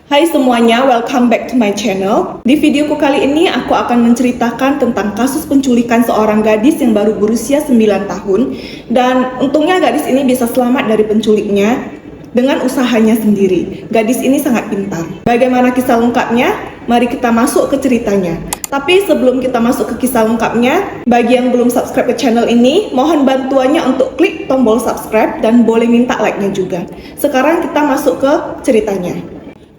Hai semuanya, welcome back to my channel. Di videoku kali ini aku akan menceritakan tentang kasus penculikan seorang gadis yang baru berusia 9 tahun. Dan untungnya gadis ini bisa selamat dari penculiknya dengan usahanya sendiri. Gadis ini sangat pintar. Bagaimana kisah lengkapnya? Mari kita masuk ke ceritanya. Tapi sebelum kita masuk ke kisah lengkapnya, bagi yang belum subscribe ke channel ini, mohon bantuannya untuk klik tombol subscribe dan boleh minta like-nya juga. Sekarang kita masuk ke ceritanya.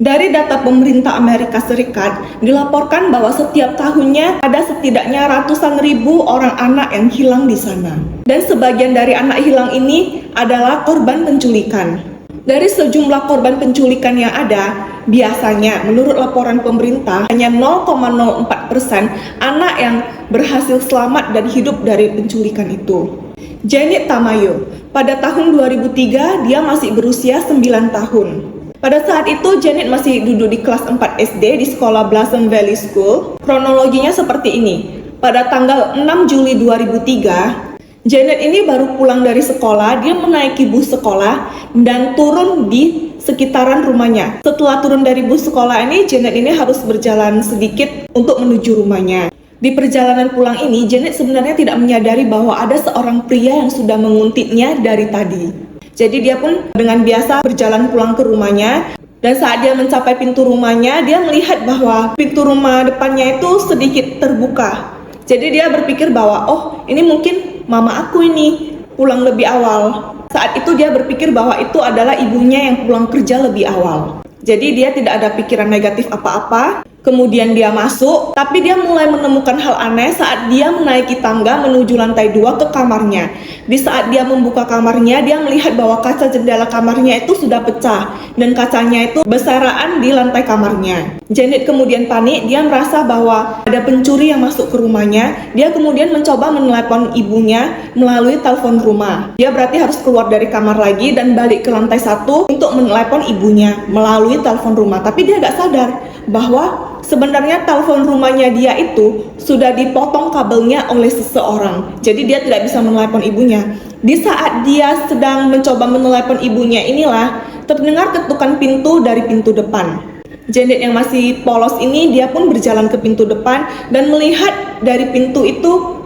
Dari data pemerintah Amerika Serikat, dilaporkan bahwa setiap tahunnya ada setidaknya ratusan ribu orang anak yang hilang di sana. Dan sebagian dari anak hilang ini adalah korban penculikan. Dari sejumlah korban penculikan yang ada, biasanya menurut laporan pemerintah hanya 0,04% anak yang berhasil selamat dan hidup dari penculikan itu. Janet Tamayo, pada tahun 2003 dia masih berusia 9 tahun. Pada saat itu, Janet masih duduk di kelas 4 SD di sekolah Blossom Valley School. Kronologinya seperti ini. Pada tanggal 6 Juli 2003, Janet ini baru pulang dari sekolah. Dia menaiki bus sekolah dan turun di sekitaran rumahnya. Setelah turun dari bus sekolah ini, Janet ini harus berjalan sedikit untuk menuju rumahnya. Di perjalanan pulang ini, Janet sebenarnya tidak menyadari bahwa ada seorang pria yang sudah menguntitnya dari tadi. Jadi dia pun dengan biasa berjalan pulang ke rumahnya, dan saat dia mencapai pintu rumahnya, dia melihat bahwa pintu rumah depannya itu sedikit terbuka. Jadi dia berpikir bahwa, oh ini mungkin mama aku ini pulang lebih awal. Saat itu dia berpikir bahwa itu adalah ibunya yang pulang kerja lebih awal. Jadi dia tidak ada pikiran negatif apa-apa. Kemudian dia masuk, tapi dia mulai menemukan hal aneh saat dia menaiki tangga menuju lantai 2 ke kamarnya. Di saat dia membuka kamarnya, dia melihat bahwa kaca jendela kamarnya itu sudah pecah dan kacanya itu berserakan di lantai kamarnya. Janet kemudian panik, dia merasa bahwa ada pencuri yang masuk ke rumahnya. Dia kemudian mencoba menelepon ibunya melalui telepon rumah. Dia berarti harus keluar dari kamar lagi dan balik ke lantai 1 untuk menelepon ibunya melalui telepon rumah. Tapi dia gak sadar bahwa sebenarnya telepon rumahnya dia itu sudah dipotong kabelnya oleh seseorang. Jadi dia tidak bisa menelepon ibunya. Di saat dia sedang mencoba menelepon ibunya inilah terdengar ketukan pintu dari pintu depan. Janet yang masih polos ini dia pun berjalan ke pintu depan dan melihat dari pintu itu,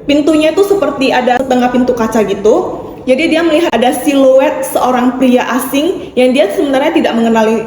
pintunya itu seperti ada setengah pintu kaca gitu. Jadi dia melihat ada siluet seorang pria asing yang dia sebenarnya tidak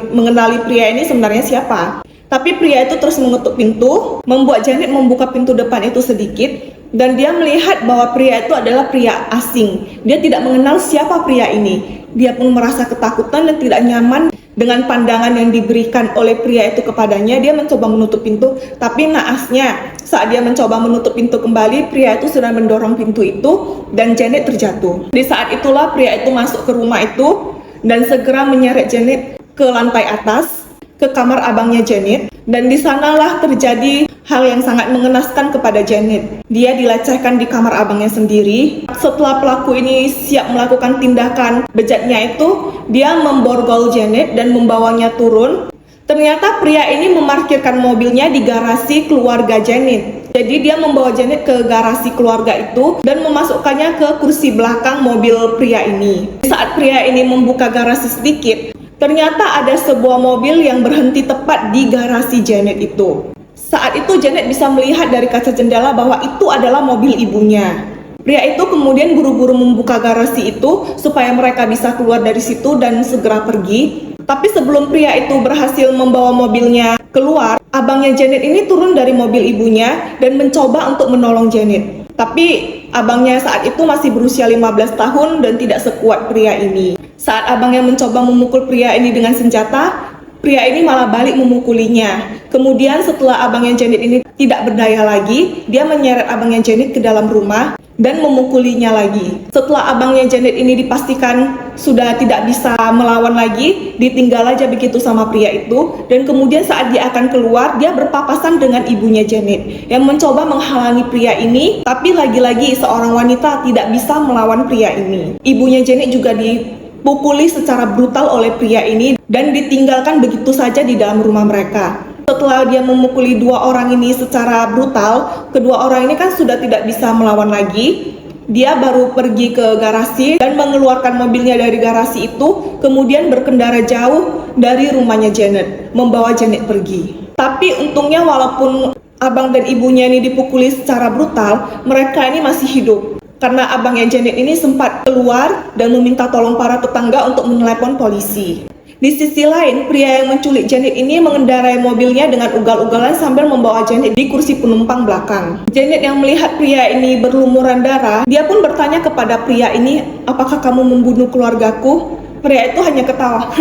mengenali pria ini sebenarnya siapa. Tapi pria itu terus mengetuk pintu, membuat Janet membuka pintu depan itu sedikit, dan dia melihat bahwa pria itu adalah pria asing. Dia tidak mengenal siapa pria ini. Dia pun merasa ketakutan dan tidak nyaman dengan pandangan yang diberikan oleh pria itu kepadanya. Dia mencoba menutup pintu, tapi naasnya saat dia mencoba menutup pintu kembali, pria itu sudah mendorong pintu itu dan Janet terjatuh. Di saat itulah pria itu masuk ke rumah itu dan segera menyeret Janet ke lantai atas, ke kamar abangnya Janet, dan di sanalah terjadi hal yang sangat mengenaskan kepada Janet. Dia dilecehkan di kamar abangnya sendiri. Setelah pelaku ini siap melakukan tindakan bejatnya itu, dia memborgol Janet dan membawanya turun. Ternyata pria ini memarkirkan mobilnya di garasi keluarga Janet. Jadi dia membawa Janet ke garasi keluarga itu dan memasukkannya ke kursi belakang mobil pria ini. Saat pria ini membuka garasi sedikit, ternyata ada sebuah mobil yang berhenti tepat di garasi Janet itu. Saat itu Janet bisa melihat dari kaca jendela bahwa itu adalah mobil ibunya. Pria itu kemudian buru-buru membuka garasi itu supaya mereka bisa keluar dari situ dan segera pergi. Tapi sebelum pria itu berhasil membawa mobilnya keluar, abangnya Janet ini turun dari mobil ibunya dan mencoba untuk menolong Janet. Tapi abangnya saat itu masih berusia 15 tahun dan tidak sekuat pria ini. Saat abangnya mencoba memukul pria ini dengan senjata, pria ini malah balik memukulinya. Kemudian setelah abangnya Janet ini tidak berdaya lagi, dia menyeret abangnya Janet ke dalam rumah dan memukulinya lagi. Setelah abangnya Janet ini dipastikan sudah tidak bisa melawan lagi, ditinggal aja begitu sama pria itu. Dan kemudian saat dia akan keluar, dia berpapasan dengan ibunya Janet yang mencoba menghalangi pria ini. Tapi lagi-lagi seorang wanita tidak bisa melawan pria ini. Ibunya Janet juga dipukuli secara brutal oleh pria ini dan ditinggalkan begitu saja di dalam rumah mereka. Setelah dia memukuli dua orang ini secara brutal, kedua orang ini kan sudah tidak bisa melawan lagi. Dia baru pergi ke garasi dan mengeluarkan mobilnya dari garasi itu, kemudian berkendara jauh dari rumahnya Janet, membawa Janet pergi. Tapi untungnya walaupun abang dan ibunya ini dipukuli secara brutal, mereka ini masih hidup. Karena abangnya Janet ini sempat keluar dan meminta tolong para tetangga untuk menelepon polisi. Di sisi lain, pria yang menculik Janet ini mengendarai mobilnya dengan ugal-ugalan sambil membawa Janet di kursi penumpang belakang. Janet yang melihat pria ini berlumuran darah, dia pun bertanya kepada pria ini, "Apakah kamu membunuh keluargaku?" Pria itu hanya ketawa.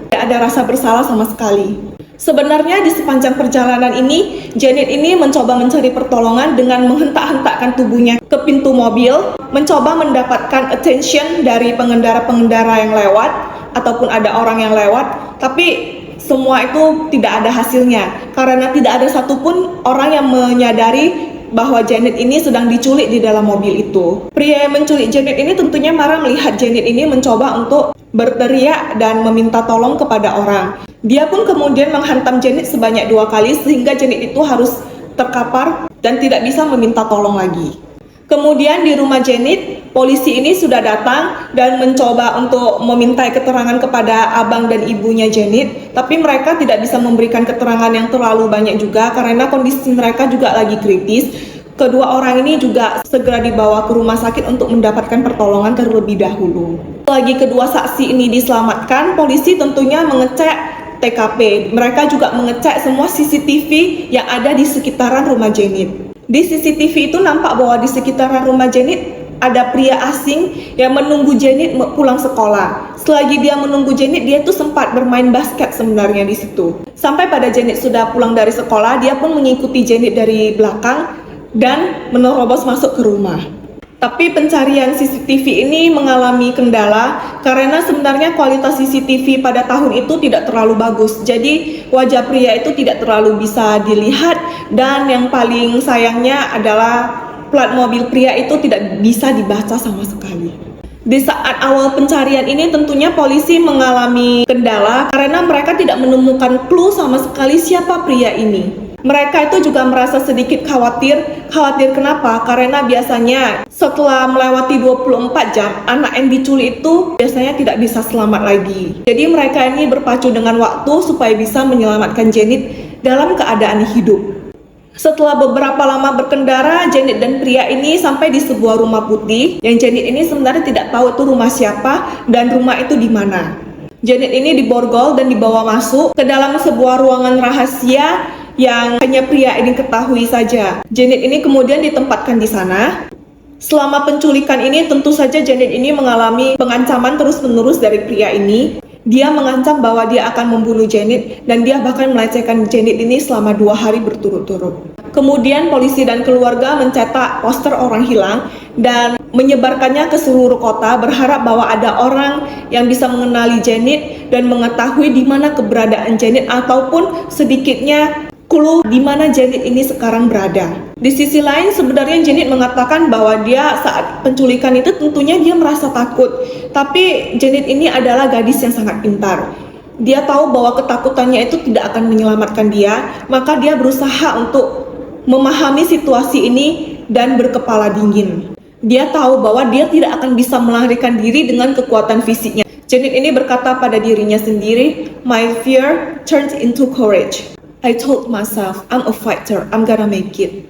Tidak ada rasa bersalah sama sekali. Sebenarnya di sepanjang perjalanan ini, Janet ini mencoba mencari pertolongan dengan menghentak-hentakkan tubuhnya ke pintu mobil, mencoba mendapatkan attention dari pengendara-pengendara yang lewat, ataupun ada orang yang lewat, tapi semua itu tidak ada hasilnya karena tidak ada satupun orang yang menyadari bahwa Janet ini sedang diculik di dalam mobil itu. Pria yang menculik Janet ini tentunya marah melihat Janet ini mencoba untuk berteriak dan meminta tolong kepada orang. Dia pun kemudian menghantam Janet sebanyak 2 kali sehingga Janet itu harus terkapar dan tidak bisa meminta tolong lagi. Kemudian di rumah Janet, polisi ini sudah datang dan mencoba untuk memintai keterangan kepada abang dan ibunya Janet, tapi mereka tidak bisa memberikan keterangan yang terlalu banyak juga karena kondisi mereka juga lagi kritis. Kedua orang ini juga segera dibawa ke rumah sakit untuk mendapatkan pertolongan terlebih dahulu. Selagi kedua saksi ini diselamatkan, polisi tentunya mengecek TKP. Mereka juga mengecek semua CCTV yang ada di sekitaran rumah Janet. Di CCTV itu nampak bahwa di sekitaran rumah Janet ada pria asing yang menunggu Janet pulang sekolah. Selagi dia menunggu Janet, dia tuh sempat bermain basket sebenarnya di situ. Sampai pada Janet sudah pulang dari sekolah, dia pun mengikuti Janet dari belakang dan menerobos masuk ke rumah. Tapi pencarian CCTV ini mengalami kendala karena sebenarnya kualitas CCTV pada tahun itu tidak terlalu bagus. Jadi wajah pria itu tidak terlalu bisa dilihat dan yang paling sayangnya adalah plat mobil pria itu tidak bisa dibaca sama sekali. Di saat awal pencarian ini tentunya polisi mengalami kendala karena mereka tidak menemukan clue sama sekali siapa pria ini. Mereka itu juga merasa sedikit khawatir kenapa? Karena biasanya setelah melewati 24 jam, anak yang diculik itu biasanya tidak bisa selamat lagi. Jadi mereka ini berpacu dengan waktu supaya bisa menyelamatkan Janet dalam keadaan hidup. Setelah beberapa lama berkendara, Janet dan pria ini sampai di sebuah rumah putih yang Janet ini sebenarnya tidak tahu itu rumah siapa dan rumah itu di mana. Janet ini diborgol dan dibawa masuk ke dalam sebuah ruangan rahasia yang hanya pria ini ketahui saja. Janet ini kemudian ditempatkan di sana. Selama penculikan ini tentu saja Janet ini mengalami pengancaman terus-menerus dari pria ini. Dia mengancam bahwa dia akan membunuh Janet dan dia bahkan melecehkan Janet ini selama 2 hari berturut-turut. Kemudian polisi dan keluarga mencetak poster orang hilang dan menyebarkannya ke seluruh kota berharap bahwa ada orang yang bisa mengenali Janet dan mengetahui di mana keberadaan Janet ataupun sedikitnya clue di mana Janet ini sekarang berada. Di sisi lain sebenarnya Janet mengatakan bahwa dia saat penculikan itu tentunya dia merasa takut. Tapi Janet ini adalah gadis yang sangat pintar. Dia tahu bahwa ketakutannya itu tidak akan menyelamatkan dia, maka dia berusaha untuk memahami situasi ini dan berkepala dingin. Dia tahu bahwa dia tidak akan bisa melarikan diri dengan kekuatan fisiknya. Janet ini berkata pada dirinya sendiri, "My fear turned into courage. I told myself, I'm a fighter, I'm gonna make it."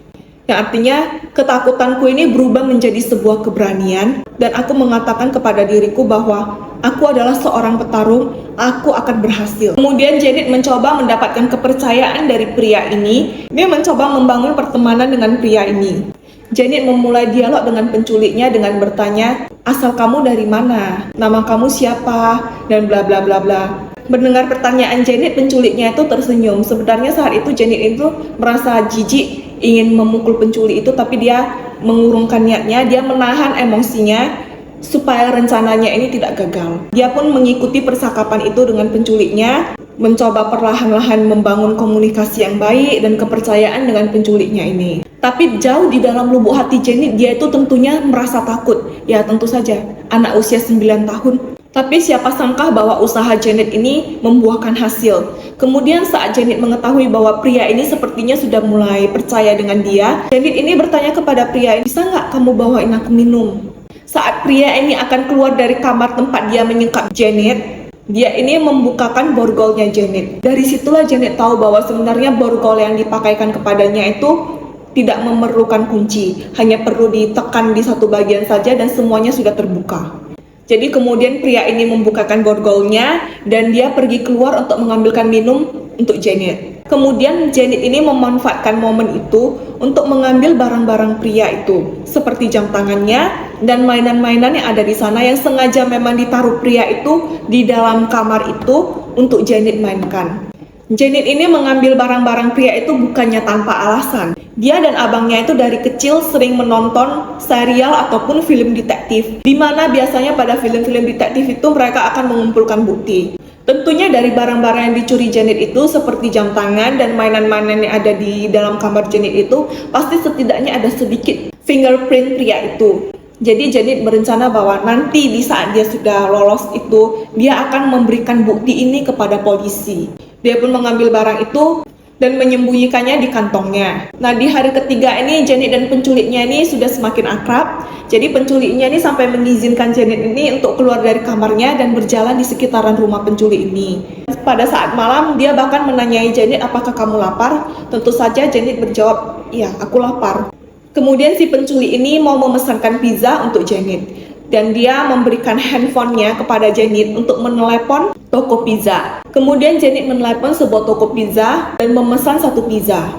Yang artinya, ketakutanku ini berubah menjadi sebuah keberanian dan aku mengatakan kepada diriku bahwa aku adalah seorang petarung, aku akan berhasil. Kemudian Janet mencoba mendapatkan kepercayaan dari pria ini. Dia mencoba membangun pertemanan dengan pria ini. Janet memulai dialog dengan penculiknya dengan bertanya, "Asal kamu dari mana? Nama kamu siapa?" dan bla bla bla bla. Mendengar pertanyaan Janet, penculiknya itu tersenyum. Sebenarnya saat itu Janet itu merasa jijik ingin memukul penculik itu, tapi dia mengurungkan niatnya, dia menahan emosinya supaya rencananya ini tidak gagal. Dia pun mengikuti percakapan itu dengan penculiknya, mencoba perlahan-lahan membangun komunikasi yang baik dan kepercayaan dengan penculiknya ini. Tapi jauh di dalam lubuk hati Janet, dia itu tentunya merasa takut. Ya tentu saja, anak usia 9 tahun Tapi siapa sangka bahwa usaha Janet ini membuahkan hasil. Kemudian saat Janet mengetahui bahwa pria ini sepertinya sudah mulai percaya dengan dia, Janet ini bertanya kepada pria ini, "Bisa nggak kamu bawain aku minum?" Saat pria ini akan keluar dari kamar tempat dia menyekap Janet, dia ini membukakan borgolnya Janet. Dari situlah Janet tahu bahwa sebenarnya borgol yang dipakaikan kepadanya itu tidak memerlukan kunci, hanya perlu ditekan di satu bagian saja dan semuanya sudah terbuka. Jadi kemudian pria ini membukakan borgolnya dan dia pergi keluar untuk mengambilkan minum untuk Janet. Kemudian Janet ini memanfaatkan momen itu untuk mengambil barang-barang pria itu, seperti jam tangannya dan mainan-mainan yang ada di sana yang sengaja memang ditaruh pria itu di dalam kamar itu untuk Janet mainkan. Janet ini mengambil barang-barang pria itu bukannya tanpa alasan. Dia dan abangnya itu dari kecil sering menonton serial ataupun film detektif, di mana biasanya pada film-film detektif itu mereka akan mengumpulkan bukti. Tentunya dari barang-barang yang dicuri Janet itu seperti jam tangan dan mainan-mainan yang ada di dalam kamar Janet itu pasti setidaknya ada sedikit fingerprint pria itu. Jadi Janet berencana bahwa nanti di saat dia sudah lolos itu, dia akan memberikan bukti ini kepada polisi. Dia pun mengambil barang itu dan menyembunyikannya di kantongnya. Nah, di hari ketiga ini Janet dan penculiknya ini sudah semakin akrab. Jadi penculiknya ini sampai mengizinkan Janet ini untuk keluar dari kamarnya dan berjalan di sekitaran rumah penculik ini. Pada saat malam dia bahkan menanyai Janet, "Apakah kamu lapar?" Tentu saja Janet berjawab, "Iya, aku lapar." Kemudian si penculik ini mau memesankan pizza untuk Janet. Dan dia memberikan handphonenya kepada Janet untuk menelepon toko pizza. Kemudian Janet menelepon sebuah toko pizza dan memesan satu pizza.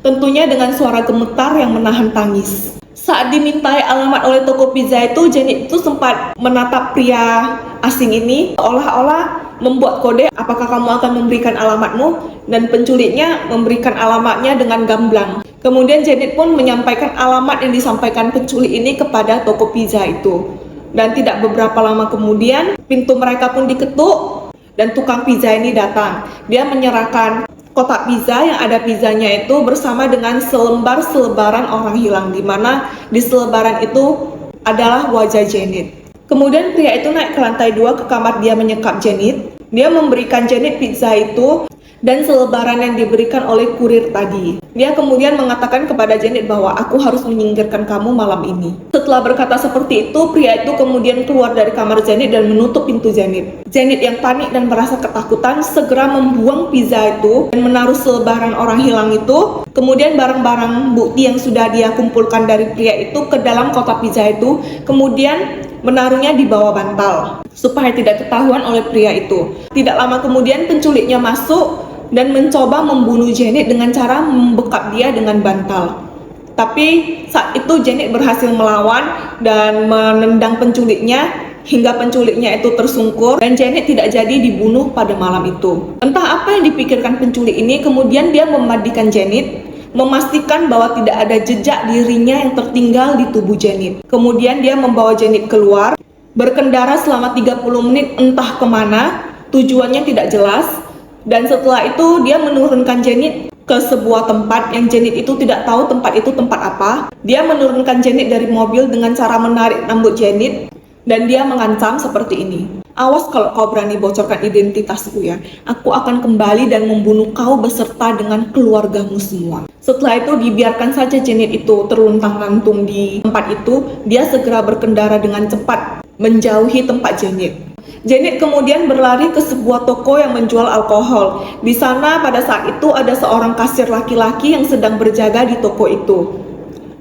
Tentunya dengan suara gemetar yang menahan tangis. Saat dimintai alamat oleh toko pizza itu, Janet itu sempat menatap pria asing ini seolah-olah membuat kode, "Apakah kamu akan memberikan alamatmu?" Dan penculiknya memberikan alamatnya dengan gamblang. Kemudian Janet pun menyampaikan alamat yang disampaikan penculik ini kepada toko pizza itu. Dan tidak beberapa lama kemudian, pintu mereka pun diketuk dan tukang pizza ini datang. Dia menyerahkan kotak pizza yang ada pizzanya itu bersama dengan selembar selebaran orang hilang, di mana di selebaran itu adalah wajah Janet. Kemudian pria itu naik ke lantai 2 ke kamar dia menyekap Janet. Dia memberikan Janet pizza itu dan selebaran yang diberikan oleh kurir tadi. Dia kemudian mengatakan kepada Janet bahwa, "Aku harus menyingkirkan kamu malam ini." Setelah berkata seperti itu, pria itu kemudian keluar dari kamar Janet dan menutup pintu Janet. Janet yang panik dan merasa ketakutan segera membuang pizza itu dan menaruh selebaran orang hilang itu, kemudian barang-barang bukti yang sudah dia kumpulkan dari pria itu ke dalam kotak pizza itu, kemudian menaruhnya di bawah bantal supaya tidak ketahuan oleh pria itu. Tidak lama kemudian penculiknya masuk dan mencoba membunuh Janet dengan cara membekap dia dengan bantal. Tapi saat itu Janet berhasil melawan dan menendang penculiknya hingga penculiknya itu tersungkur dan Janet tidak jadi dibunuh pada malam itu. Entah apa yang dipikirkan penculik ini, kemudian dia memandikan Janet, memastikan bahwa tidak ada jejak dirinya yang tertinggal di tubuh Janet. Kemudian dia membawa Janet keluar, berkendara selama 30 menit entah kemana, tujuannya tidak jelas. Dan setelah itu dia menurunkan Janet ke sebuah tempat yang Janet itu tidak tahu tempat itu tempat apa. Dia menurunkan Janet dari mobil dengan cara menarik rambut Janet dan dia mengancam seperti ini. "Awas kalau kau berani bocorkan identitasku ya. Aku akan kembali dan membunuh kau beserta dengan keluargamu semua." Setelah itu dibiarkan saja Janet itu terluntang-lantung di tempat itu. Dia segera berkendara dengan cepat menjauhi tempat Janet. Janet kemudian berlari ke sebuah toko yang menjual alkohol. Di sana pada saat itu ada seorang kasir laki-laki yang sedang berjaga di toko itu.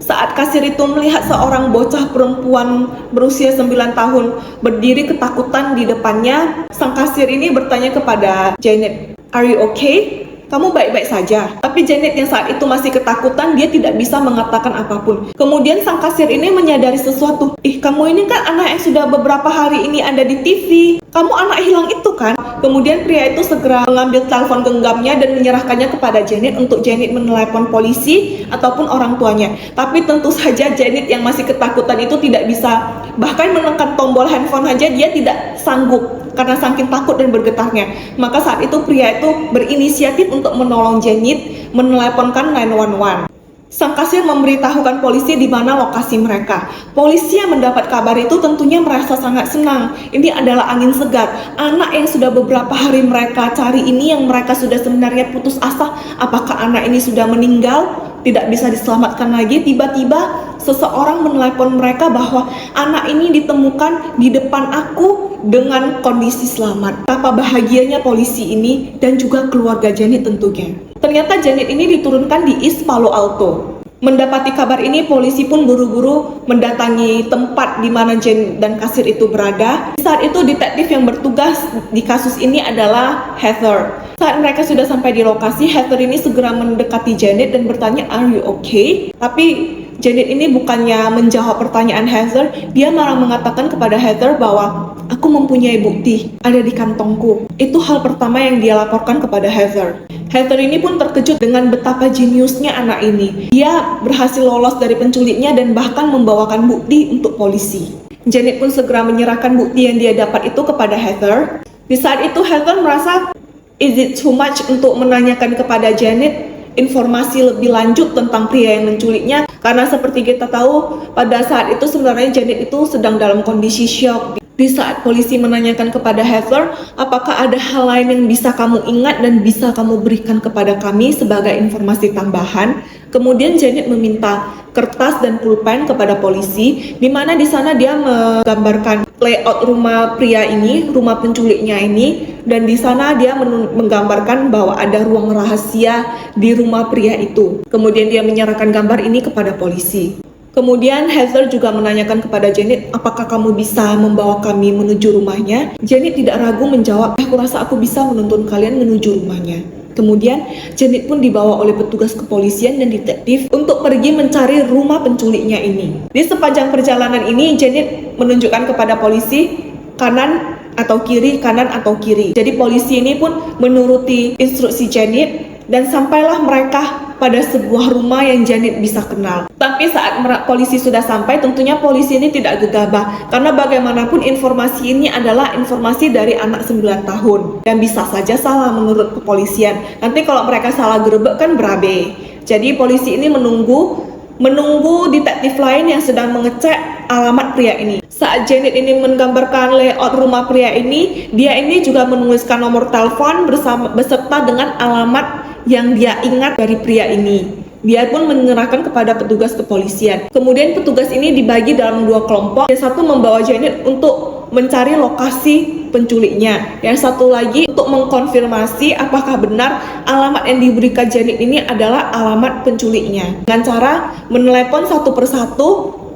Saat kasir itu melihat seorang bocah perempuan berusia 9 tahun berdiri ketakutan di depannya, sang kasir ini bertanya kepada Janet, "Are you okay? Kamu baik-baik saja?" Tapi Janet yang saat itu masih ketakutan, dia tidak bisa mengatakan apapun. Kemudian sang kasir ini menyadari sesuatu. "Ih, kamu ini kan anak yang sudah beberapa hari ini ada di TV. Kamu anak hilang itu kan?" Kemudian pria itu segera mengambil telepon genggamnya dan menyerahkannya kepada Janet untuk Janet menelepon polisi ataupun orang tuanya. Tapi tentu saja Janet yang masih ketakutan itu tidak bisa, bahkan menekan tombol handphone saja dia tidak sanggup karena saking takut dan bergetarnya. Maka saat itu pria itu berinisiatif untuk menolong Janet meneleponkan 911. Sang kasir memberitahukan polisi di mana lokasi mereka. Polisi yang mendapat kabar itu tentunya merasa sangat senang. Ini adalah angin segar. Anak yang sudah beberapa hari mereka cari ini, yang mereka sudah sebenarnya putus asa, apakah anak ini sudah meninggal, tidak bisa diselamatkan lagi. Tiba-tiba seseorang menelepon mereka bahwa anak ini ditemukan di depan aku dengan kondisi selamat. Betapa bahagianya polisi ini dan juga keluarga Janet tentunya. Ternyata Janet ini diturunkan di East Palo Alto. Mendapati kabar ini, polisi pun buru-buru mendatangi tempat di mana Janet dan kasir itu berada. Saat itu detektif yang bertugas di kasus ini adalah Heather. Saat mereka sudah sampai di lokasi, Heather ini segera mendekati Janet dan bertanya, "Are you okay?" Tapi Janet ini bukannya menjawab pertanyaan Heather, dia malah mengatakan kepada Heather bahwa aku mempunyai bukti ada di kantongku. Itu hal pertama yang dia laporkan kepada Heather. Heather ini pun terkejut dengan betapa jeniusnya anak ini. Dia berhasil lolos dari penculiknya dan bahkan membawakan bukti untuk polisi. Janet pun segera menyerahkan bukti yang dia dapat itu kepada Heather. Di saat itu Heather merasa, is it too much untuk menanyakan kepada Janet informasi lebih lanjut tentang pria yang menculiknya, karena seperti kita tahu pada saat itu sebenarnya Janet itu sedang dalam kondisi syok. Di saat polisi menanyakan kepada Heather, apakah ada hal lain yang bisa kamu ingat dan bisa kamu berikan kepada kami sebagai informasi tambahan? Kemudian Janet meminta kertas dan pulpen kepada polisi, di mana di sana dia menggambarkan layout rumah pria ini, rumah penculiknya ini, dan di sana dia menggambarkan bahwa ada ruang rahasia di rumah pria itu. Kemudian dia menyerahkan gambar ini kepada polisi. Kemudian Heather juga menanyakan kepada Janet, apakah kamu bisa membawa kami menuju rumahnya? Janet tidak ragu menjawab, aku rasa aku bisa menuntun kalian menuju rumahnya. Kemudian Janet pun dibawa oleh petugas kepolisian dan detektif untuk pergi mencari rumah penculiknya ini. Di sepanjang perjalanan ini Janet menunjukkan kepada polisi kanan atau kiri, kanan atau kiri. Jadi polisi ini pun menuruti instruksi Janet dan sampailah mereka pada sebuah rumah yang Janet bisa kenal. Tapi saat polisi sudah sampai, tentunya polisi ini tidak gegabah, karena bagaimanapun informasi ini adalah informasi dari anak 9 tahun dan bisa saja salah menurut kepolisian. Nanti kalau mereka salah gerebek kan berabe. Jadi polisi ini menunggu detektif lain yang sedang mengecek alamat pria ini. Saat Janet ini menggambarkan layout rumah pria ini, dia ini juga menuliskan nomor telepon beserta dengan alamat yang dia ingat dari pria ini. Dia pun menyerahkan kepada petugas kepolisian. Kemudian petugas ini dibagi dalam 2 kelompok. Yang satu membawa Janet untuk mencari lokasi penculiknya. Yang satu lagi untuk mengkonfirmasi apakah benar alamat yang diberikan Janet ini adalah alamat penculiknya. Dengan cara menelepon satu persatu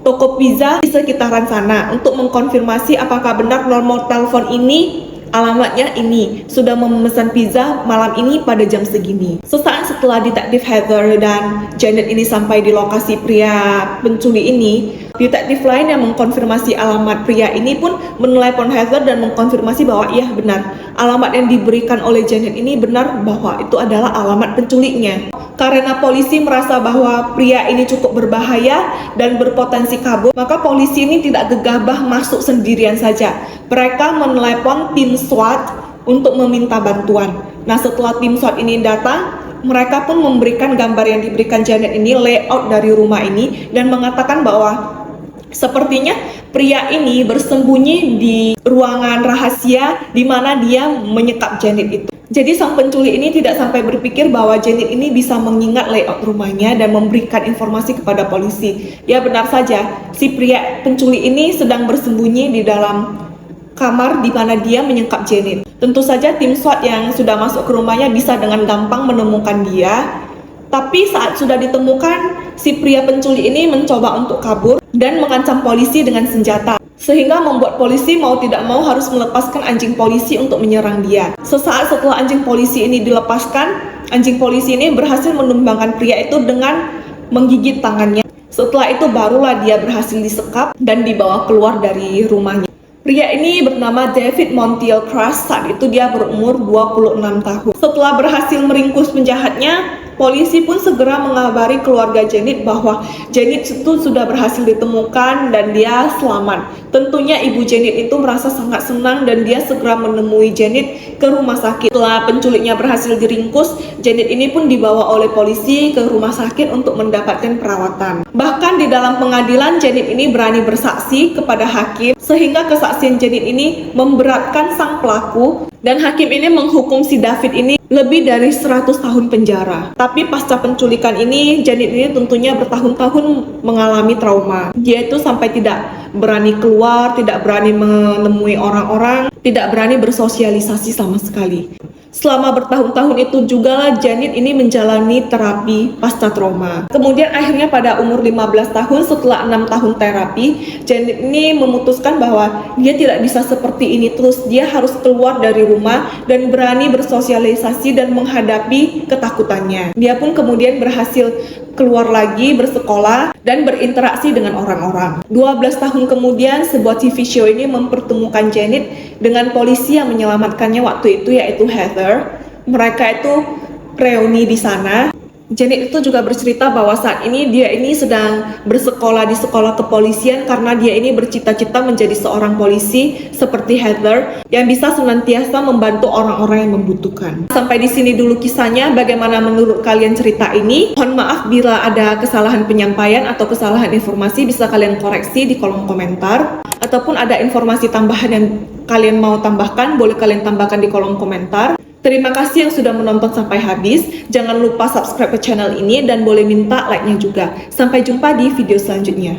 toko pizza di sekitaran sana untuk mengkonfirmasi apakah benar nomor telepon ini alamatnya ini, sudah memesan pizza malam ini pada jam segini. Sesaat setelah detektif Heather dan Janet ini sampai di lokasi pria penculik ini, detektif lain yang mengkonfirmasi alamat pria ini pun menelepon Heather dan mengkonfirmasi bahwa iya benar, alamat yang diberikan oleh Janet ini benar bahwa itu adalah alamat penculiknya. Karena polisi merasa bahwa pria ini cukup berbahaya dan berpotensi kabur, maka polisi ini tidak gegabah masuk sendirian saja. Mereka menelepon tim SWAT untuk meminta bantuan. Nah, setelah tim SWAT ini datang, mereka pun memberikan gambar yang diberikan Janet ini, layout dari rumah ini, dan mengatakan bahwa sepertinya pria ini bersembunyi di ruangan rahasia di mana dia menyekap Janet itu. Jadi sang penculik ini tidak sampai berpikir bahwa Janet ini bisa mengingat layout rumahnya dan memberikan informasi kepada polisi. Ya benar saja, si pria penculik ini sedang bersembunyi di dalam kamar di mana dia menyekap Janet. Tentu saja tim SWAT yang sudah masuk ke rumahnya bisa dengan gampang menemukan dia. Tapi saat sudah ditemukan, si pria penculik ini mencoba untuk kabur dan mengancam polisi dengan senjata, sehingga membuat polisi mau tidak mau harus melepaskan anjing polisi untuk menyerang dia. Sesaat setelah anjing polisi ini dilepaskan, anjing polisi ini berhasil menumbangkan pria itu dengan menggigit tangannya. Setelah itu barulah dia berhasil disekap dan dibawa keluar dari rumahnya. Pria ini bernama David Montiel Crush. Saat itu dia berumur 26 tahun. Setelah berhasil meringkus penjahatnya, polisi pun segera mengabari keluarga Janet bahwa Janet itu sudah berhasil ditemukan dan dia selamat. Tentunya ibu Janet itu merasa sangat senang dan dia segera menemui Janet ke rumah sakit. Setelah penculiknya berhasil diringkus, Janet ini pun dibawa oleh polisi ke rumah sakit untuk mendapatkan perawatan. Bahkan di dalam pengadilan, Janet ini berani bersaksi kepada hakim, sehingga kesaksian Janet ini memberatkan sang pelaku, dan hakim ini menghukum si David ini lebih dari 100 tahun penjara. Tapi pasca penculikan ini, Janet ini tentunya bertahun-tahun mengalami trauma. Dia itu sampai tidak berani keluar, tidak berani menemui orang-orang, tidak berani bersosialisasi sama sekali. Selama bertahun-tahun itu juga lah Janet ini menjalani terapi pasca trauma. Kemudian akhirnya pada umur 15 tahun setelah 6 tahun terapi, Janet ini memutuskan bahwa dia tidak bisa seperti ini terus. Dia harus keluar dari rumah dan berani bersosialisasi dan menghadapi ketakutannya. Dia pun kemudian berhasil keluar lagi, bersekolah, dan berinteraksi dengan orang-orang. 12 tahun kemudian, sebuah TV show ini mempertemukan Janet dengan polisi yang menyelamatkannya waktu itu, yaitu Heather. Mereka itu reuni di sana. Janet itu juga bercerita bahwa saat ini dia ini sedang bersekolah di sekolah kepolisian karena dia ini bercita-cita menjadi seorang polisi seperti Heather yang bisa senantiasa membantu orang-orang yang membutuhkan. Sampai di sini dulu kisahnya. Bagaimana menurut kalian cerita ini? Mohon maaf bila ada kesalahan penyampaian atau kesalahan informasi, bisa kalian koreksi di kolom komentar. Ataupun ada informasi tambahan yang kalian mau tambahkan, boleh kalian tambahkan di kolom komentar. Terima kasih yang sudah menonton sampai habis. Jangan lupa subscribe ke channel ini dan boleh minta like-nya juga. Sampai jumpa di video selanjutnya.